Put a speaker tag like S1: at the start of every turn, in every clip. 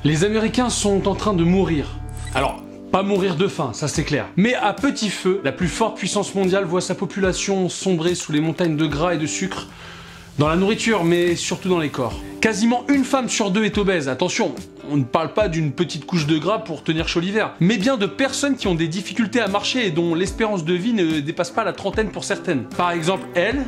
S1: Les Américains sont en train de mourir. Alors, pas mourir de faim, ça c'est clair. Mais à petit feu, la plus forte puissance mondiale voit sa population sombrer sous les montagnes de gras et de sucre, dans la nourriture, mais surtout dans les corps. Quasiment une femme sur deux est obèse. Attention, on ne parle pas d'une petite couche de gras pour tenir chaud l'hiver, mais bien de personnes qui ont des difficultés à marcher et dont l'espérance de vie ne dépasse pas la trentaine pour certaines. Par exemple, elle...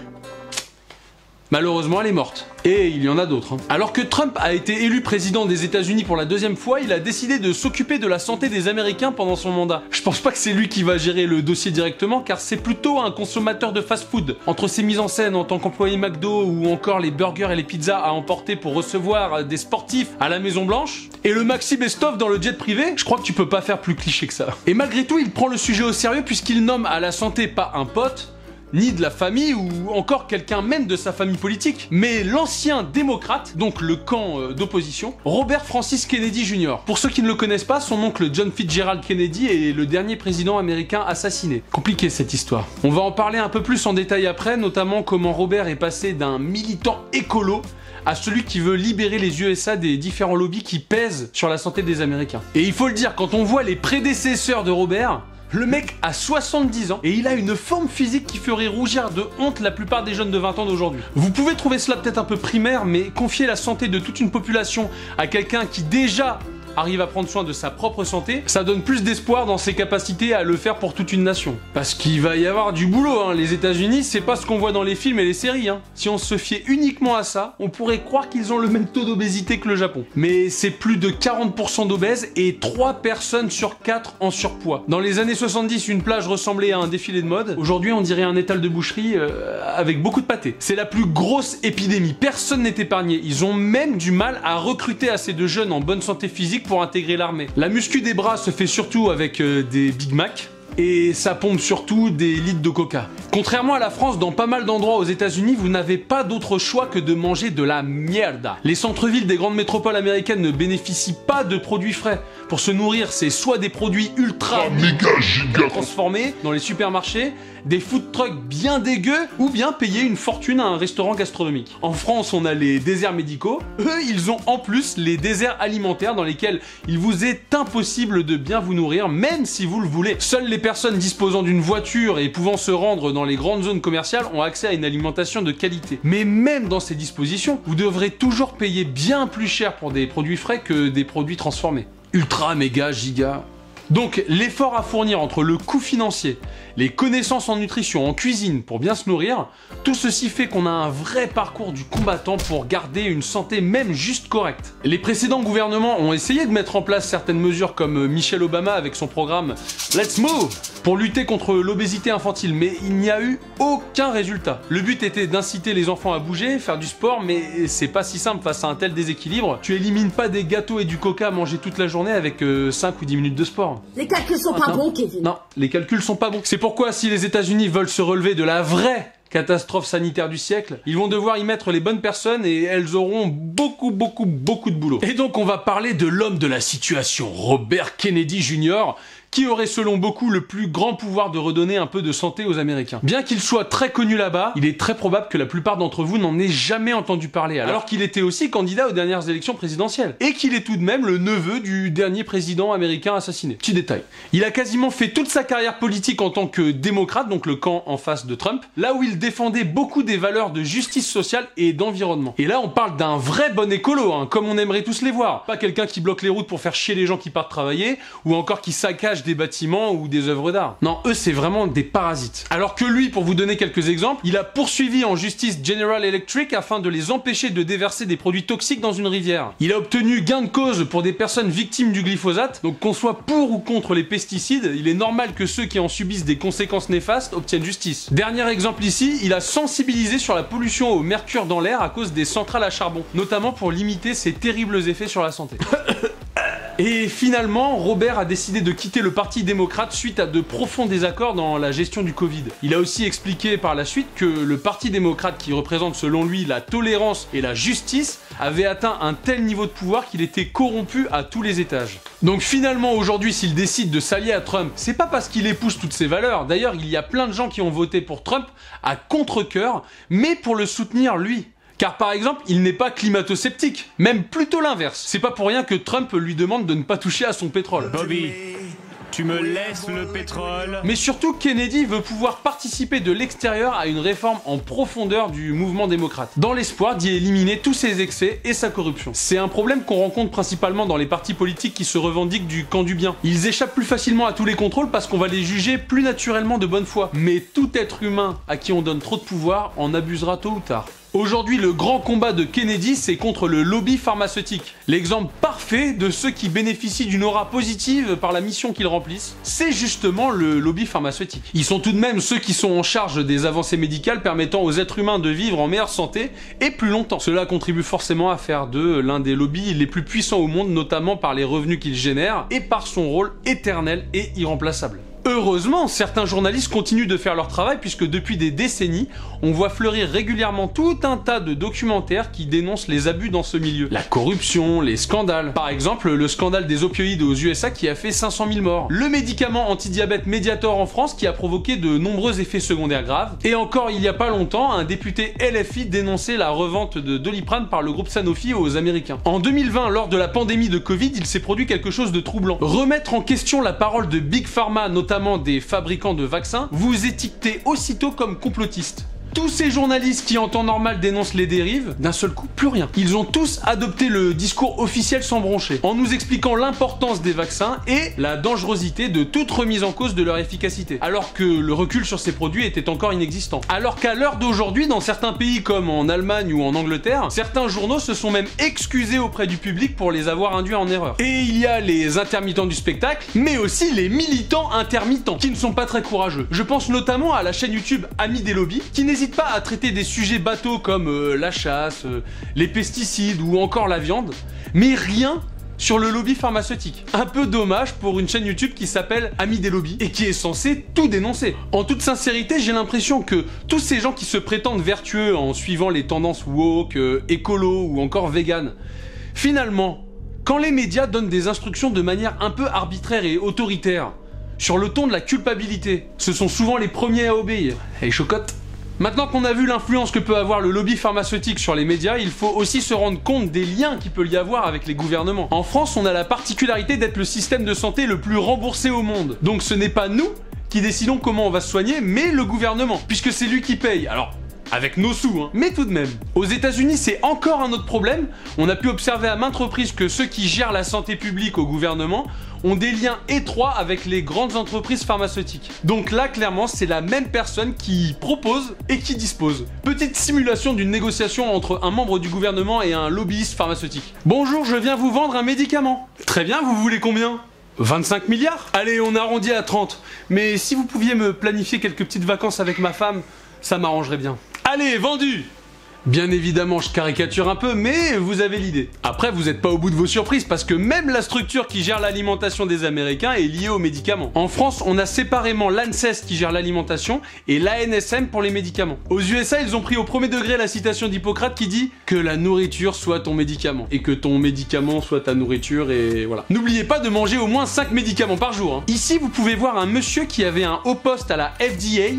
S1: malheureusement, elle est morte. Et il y en a d'autres. Alors que Trump a été élu président des États-Unis pour la deuxième fois, il a décidé de s'occuper de la santé des Américains pendant son mandat. Je pense pas que c'est lui qui va gérer le dossier directement, car c'est plutôt un consommateur de fast-food. Entre ses mises en scène en tant qu'employé McDo ou encore les burgers et les pizzas à emporter pour recevoir des sportifs à la Maison Blanche, et le maxi best-of dans le jet privé, je crois que tu peux pas faire plus cliché que ça. Et malgré tout, il prend le sujet au sérieux puisqu'il nomme à la santé pas un pote, ni de la famille ou encore quelqu'un même de sa famille politique, mais l'ancien démocrate, donc le camp d'opposition, Robert Francis Kennedy Jr. Pour ceux qui ne le connaissent pas, son oncle John Fitzgerald Kennedy est le dernier président américain assassiné. Compliqué cette histoire. On va en parler un peu plus en détail après, notamment comment Robert est passé d'un militant écolo à celui qui veut libérer les USA des différents lobbies qui pèsent sur la santé des Américains. Et il faut le dire, quand on voit les prédécesseurs de Robert, le mec a 70 ans et il a une forme physique qui ferait rougir de honte la plupart des jeunes de 20 ans d'aujourd'hui. Vous pouvez trouver cela peut-être un peu primaire, mais confier la santé de toute une population à quelqu'un qui déjà arrive à prendre soin de sa propre santé, ça donne plus d'espoir dans ses capacités à le faire pour toute une nation. Parce qu'il va y avoir du boulot, hein. Les États-Unis, c'est pas ce qu'on voit dans les films et les séries, hein. Si on se fiait uniquement à ça, on pourrait croire qu'ils ont le même taux d'obésité que le Japon. Mais c'est plus de 40% d'obèses et 3 personnes sur 4 en surpoids. Dans les années 70, une plage ressemblait à un défilé de mode. Aujourd'hui, on dirait un étal de boucherie avec beaucoup de pâté. C'est la plus grosse épidémie. Personne n'est épargné. Ils ont même du mal à recruter assez de jeunes en bonne santé physique pour intégrer l'armée. La muscu des bras se fait surtout avec des Big Mac et ça pompe surtout des litres de coca. Contrairement à la France, dans pas mal d'endroits aux États-Unis, vous n'avez pas d'autre choix que de manger de la mierda. Les centres-villes des grandes métropoles américaines ne bénéficient pas de produits frais. Pour se nourrir, c'est soit des produits ultra méga giga transformés dans les supermarchés, des food trucks bien dégueux, ou bien payer une fortune à un restaurant gastronomique. En France, on a les déserts médicaux. Eux, ils ont en plus les déserts alimentaires dans lesquels il vous est impossible de bien vous nourrir, même si vous le voulez. Seules les personnes disposant d'une voiture et pouvant se rendre dans les grandes zones commerciales ont accès à une alimentation de qualité. Mais même dans ces dispositions, vous devrez toujours payer bien plus cher pour des produits frais que des produits transformés. Ultra, méga, giga... Donc l'effort à fournir entre le coût financier, les connaissances en nutrition, en cuisine pour bien se nourrir, tout ceci fait qu'on a un vrai parcours du combattant pour garder une santé même juste correcte. Les précédents gouvernements ont essayé de mettre en place certaines mesures comme Michelle Obama avec son programme Let's Move pour lutter contre l'obésité infantile, mais il n'y a eu aucun résultat. Le but était d'inciter les enfants à bouger, faire du sport, mais c'est pas si simple face à un tel déséquilibre. Tu élimines pas des gâteaux et du coca à manger toute la journée avec 5 ou 10 minutes de sport.
S2: Les calculs sont pas bons, Kevin.
S1: Non, les calculs sont pas bons. C'est pourquoi si les États-Unis veulent se relever de la vraie catastrophe sanitaire du siècle, ils vont devoir y mettre les bonnes personnes et elles auront beaucoup de boulot. Et donc on va parler de l'homme de la situation, Robert Kennedy Jr., qui aurait selon beaucoup le plus grand pouvoir de redonner un peu de santé aux Américains. Bien qu'il soit très connu là-bas, il est très probable que la plupart d'entre vous n'en aient jamais entendu parler, alors qu'il était aussi candidat aux dernières élections présidentielles, et qu'il est tout de même le neveu du dernier président américain assassiné. Petit détail. Il a quasiment fait toute sa carrière politique en tant que démocrate, donc le camp en face de Trump, là où il défendait beaucoup des valeurs de justice sociale et d'environnement. Et là on parle d'un vrai bon écolo, hein, comme on aimerait tous les voir. Pas quelqu'un qui bloque les routes pour faire chier les gens qui partent travailler, ou encore qui saccage des bâtiments ou des œuvres d'art. Non, eux c'est vraiment des parasites. Alors que lui, pour vous donner quelques exemples, il a poursuivi en justice General Electric afin de les empêcher de déverser des produits toxiques dans une rivière. Il a obtenu gain de cause pour des personnes victimes du glyphosate, donc qu'on soit pour ou contre les pesticides, il est normal que ceux qui en subissent des conséquences néfastes obtiennent justice. Dernier exemple ici, il a sensibilisé sur la pollution au mercure dans l'air à cause des centrales à charbon, notamment pour limiter ses terribles effets sur la santé. Et finalement, Robert a décidé de quitter le Parti démocrate suite à de profonds désaccords dans la gestion du Covid. Il a aussi expliqué par la suite que le Parti démocrate, qui représente selon lui la tolérance et la justice, avait atteint un tel niveau de pouvoir qu'il était corrompu à tous les étages. Donc finalement, aujourd'hui, s'il décide de s'allier à Trump, c'est pas parce qu'il épouse toutes ses valeurs. D'ailleurs, il y a plein de gens qui ont voté pour Trump à contre-cœur, mais pour le soutenir lui. Car par exemple, il n'est pas climato-sceptique, même plutôt l'inverse. C'est pas pour rien que Trump lui demande de ne pas toucher à son pétrole.
S3: Bobby, tu me laisses le pétrole.
S1: Mais surtout, Kennedy veut pouvoir participer de l'extérieur à une réforme en profondeur du mouvement démocrate, dans l'espoir d'y éliminer tous ses excès et sa corruption. C'est un problème qu'on rencontre principalement dans les partis politiques qui se revendiquent du camp du bien. Ils échappent plus facilement à tous les contrôles parce qu'on va les juger plus naturellement de bonne foi. Mais tout être humain à qui on donne trop de pouvoir en abusera tôt ou tard. Aujourd'hui, le grand combat de Kennedy, c'est contre le lobby pharmaceutique. L'exemple parfait de ceux qui bénéficient d'une aura positive par la mission qu'ils remplissent, c'est justement le lobby pharmaceutique. Ils sont tout de même ceux qui sont en charge des avancées médicales permettant aux êtres humains de vivre en meilleure santé et plus longtemps. Cela contribue forcément à faire d'eux l'un des lobbies les plus puissants au monde, notamment par les revenus qu'ils génèrent et par son rôle éternel et irremplaçable. Heureusement, certains journalistes continuent de faire leur travail puisque depuis des décennies, on voit fleurir régulièrement tout un tas de documentaires qui dénoncent les abus dans ce milieu. La corruption, les scandales. Par exemple, le scandale des opioïdes aux USA qui a fait 500 000 morts. Le médicament anti-diabète Mediator en France qui a provoqué de nombreux effets secondaires graves. Et encore il y a pas longtemps, un député LFI dénonçait la revente de Doliprane par le groupe Sanofi aux Américains. En 2020, lors de la pandémie de Covid, il s'est produit quelque chose de troublant. Remettre en question la parole de Big Pharma, notamment des fabricants de vaccins, vous étiquetez aussitôt comme complotiste. Tous ces journalistes qui en temps normal dénoncent les dérives, d'un seul coup, plus rien. Ils ont tous adopté le discours officiel sans broncher, en nous expliquant l'importance des vaccins et la dangerosité de toute remise en cause de leur efficacité, alors que le recul sur ces produits était encore inexistant. Alors qu'à l'heure d'aujourd'hui, dans certains pays comme en Allemagne ou en Angleterre, certains journaux se sont même excusés auprès du public pour les avoir induits en erreur. Et il y a les intermittents du spectacle, mais aussi les militants intermittents, qui ne sont pas très courageux. Je pense notamment à la chaîne YouTube Amis des lobbies, qui n'hésite pas à traiter des sujets bateaux comme la chasse, les pesticides ou encore la viande, mais rien sur le lobby pharmaceutique. Un peu dommage pour une chaîne YouTube qui s'appelle Amis des lobbies et qui est censée tout dénoncer. En toute sincérité, j'ai l'impression que tous ces gens qui se prétendent vertueux en suivant les tendances woke, écolo ou encore vegan, finalement, quand les médias donnent des instructions de manière un peu arbitraire et autoritaire, sur le ton de la culpabilité, ce sont souvent les premiers à obéir. Et chocotte. Maintenant qu'on a vu l'influence que peut avoir le lobby pharmaceutique sur les médias, il faut aussi se rendre compte des liens qu'il peut y avoir avec les gouvernements. En France, on a la particularité d'être le système de santé le plus remboursé au monde. Donc ce n'est pas nous qui décidons comment on va se soigner, mais le gouvernement, puisque c'est lui qui paye. Alors, avec nos sous, hein. Mais tout de même. Aux États-Unis, c'est encore un autre problème. On a pu observer à maintes reprises que ceux qui gèrent la santé publique au gouvernement ont des liens étroits avec les grandes entreprises pharmaceutiques. Donc là, clairement, c'est la même personne qui propose et qui dispose. Petite simulation d'une négociation entre un membre du gouvernement et un lobbyiste pharmaceutique. Bonjour, je viens vous vendre un médicament. Très bien, vous voulez combien ? 25 milliards ? Allez, on arrondit à 30. Mais si vous pouviez me planifier quelques petites vacances avec ma femme, ça m'arrangerait bien. Allez, vendu! Bien évidemment, je caricature un peu, mais vous avez l'idée. Après, vous n'êtes pas au bout de vos surprises, parce que même la structure qui gère l'alimentation des Américains est liée aux médicaments. En France, on a séparément l'ANSES qui gère l'alimentation et l'ANSM pour les médicaments. Aux USA, ils ont pris au premier degré la citation d'Hippocrate qui dit que la nourriture soit ton médicament, et que ton médicament soit ta nourriture, et voilà. N'oubliez pas de manger au moins 5 médicaments par jour, hein. Ici, vous pouvez voir un monsieur qui avait un haut poste à la FDA,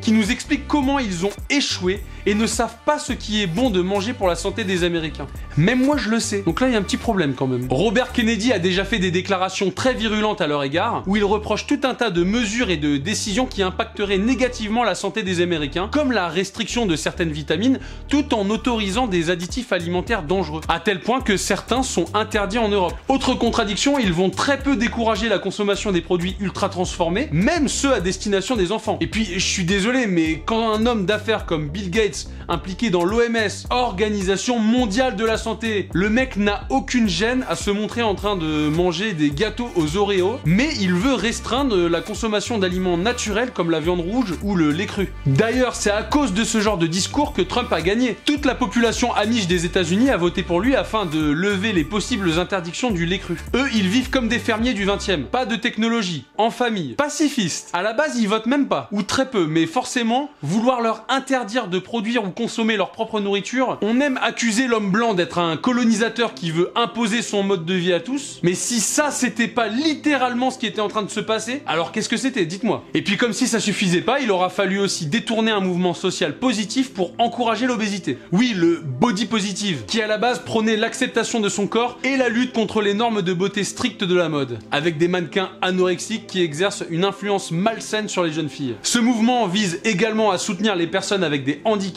S1: qui nous explique comment ils ont échoué et ne savent pas ce qui est bon de manger pour la santé des Américains. Même moi je le sais. Donc là il y a un petit problème quand même. Robert Kennedy a déjà fait des déclarations très virulentes à leur égard, où il reproche tout un tas de mesures et de décisions qui impacteraient négativement la santé des Américains, comme la restriction de certaines vitamines, tout en autorisant des additifs alimentaires dangereux, à tel point que certains sont interdits en Europe. Autre contradiction, ils vont très peu décourager la consommation des produits ultra transformés, même ceux à destination des enfants. Et puis je suis désolé, mais quand un homme d'affaires comme Bill Gates, impliqué dans l'OMS, Organisation mondiale de la santé, le mec n'a aucune gêne à se montrer en train de manger des gâteaux aux Oreos, mais il veut restreindre la consommation d'aliments naturels comme la viande rouge ou le lait cru. D'ailleurs, c'est à cause de ce genre de discours que Trump a gagné. Toute la population amish des États-Unis a voté pour lui afin de lever les possibles interdictions du lait cru. Eux, ils vivent comme des fermiers du 20e. Pas de technologie, en famille, pacifistes. À la base, ils votent même pas, ou très peu, mais forcément, vouloir leur interdire de produire produire ou consommer leur propre nourriture, on aime accuser l'homme blanc d'être un colonisateur qui veut imposer son mode de vie à tous, mais si ça c'était pas littéralement ce qui était en train de se passer, alors qu'est-ce que c'était? Dites-moi. Et puis comme si ça suffisait pas, il aura fallu aussi détourner un mouvement social positif pour encourager l'obésité. Oui, le body positive, qui à la base prônait l'acceptation de son corps et la lutte contre les normes de beauté strictes de la mode, avec des mannequins anorexiques qui exercent une influence malsaine sur les jeunes filles. Ce mouvement vise également à soutenir les personnes avec des handicaps,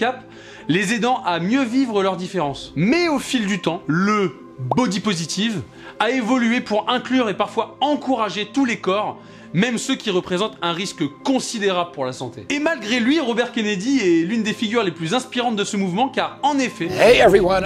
S1: les aidant à mieux vivre leurs différences. Mais au fil du temps, le body positive a évolué pour inclure et parfois encourager tous les corps, même ceux qui représentent un risque considérable pour la santé. Et malgré lui, Robert Kennedy est l'une des figures les plus inspirantes de ce mouvement car, en effet,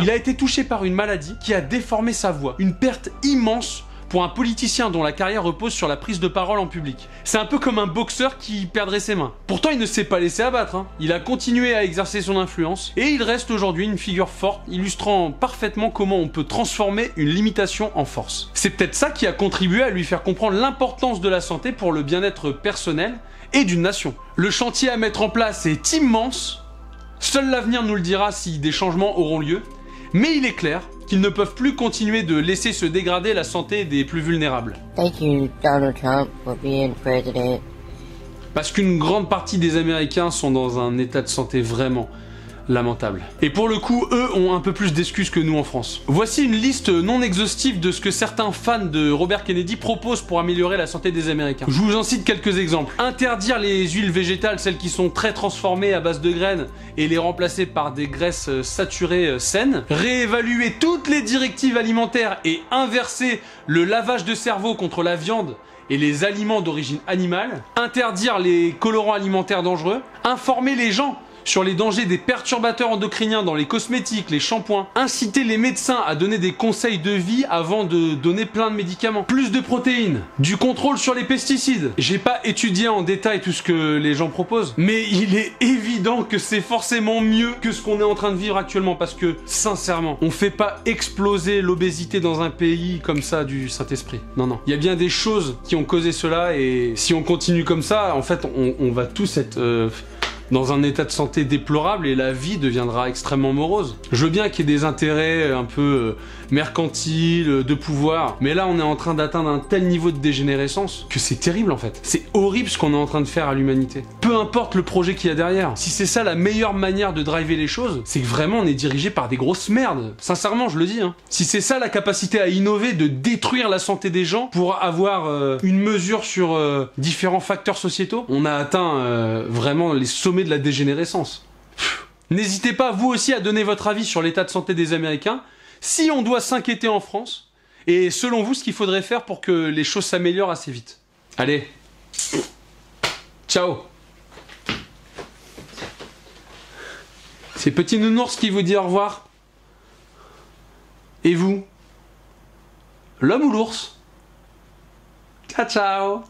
S1: il a été touché par une maladie qui a déformé sa voix, une perte immense pour un politicien dont la carrière repose sur la prise de parole en public. C'est un peu comme un boxeur qui perdrait ses mains. Pourtant, il ne s'est pas laissé abattre, hein. Il a continué à exercer son influence, et il reste aujourd'hui une figure forte, illustrant parfaitement comment on peut transformer une limitation en force. C'est peut-être ça qui a contribué à lui faire comprendre l'importance de la santé pour le bien-être personnel et d'une nation. Le chantier à mettre en place est immense, seul l'avenir nous le dira si des changements auront lieu, mais il est clair qu'ils ne peuvent plus continuer de laisser se dégrader la santé des plus vulnérables.
S4: Thank you, Donald Trump, for being president.
S1: Parce qu'une grande partie des Américains sont dans un état de santé vraiment lamentable. Et pour le coup, eux ont un peu plus d'excuses que nous en France. Voici une liste non exhaustive de ce que certains fans de Robert Kennedy proposent pour améliorer la santé des Américains. Je vous en cite quelques exemples. Interdire les huiles végétales, celles qui sont très transformées à base de graines, et les remplacer par des graisses saturées saines. Réévaluer toutes les directives alimentaires et inverser le lavage de cerveau contre la viande et les aliments d'origine animale. Interdire les colorants alimentaires dangereux. Informer les gens sur les dangers des perturbateurs endocriniens dans les cosmétiques, les shampoings, inciter les médecins à donner des conseils de vie avant de donner plein de médicaments, plus de protéines, du contrôle sur les pesticides. J'ai pas étudié en détail tout ce que les gens proposent, mais il est évident que c'est forcément mieux que ce qu'on est en train de vivre actuellement, parce que, sincèrement, on fait pas exploser l'obésité dans un pays comme ça du Saint-Esprit. Non, non. Il y a bien des choses qui ont causé cela, et si on continue comme ça, en fait, on va tous être dans un état de santé déplorable et la vie deviendra extrêmement morose. Je veux bien qu'il y ait des intérêts un peu mercantiles, de pouvoir, mais là on est en train d'atteindre un tel niveau de dégénérescence que c'est terrible en fait. C'est horrible ce qu'on est en train de faire à l'humanité. Peu importe le projet qu'il y a derrière. Si c'est ça la meilleure manière de driver les choses, c'est que vraiment on est dirigé par des grosses merdes. Sincèrement, je le dis. Hein. Si c'est ça la capacité à innover, de détruire la santé des gens pour avoir une mesure sur différents facteurs sociétaux, on a atteint vraiment les sommets de la dégénérescence. N'hésitez pas vous aussi à donner votre avis sur l'état de santé des Américains, si on doit s'inquiéter en France, et selon vous ce qu'il faudrait faire pour que les choses s'améliorent assez vite. Allez, ciao. C'est Petit Nounours qui vous dit au revoir. Et vous, l'homme ou l'ours? Ciao ciao.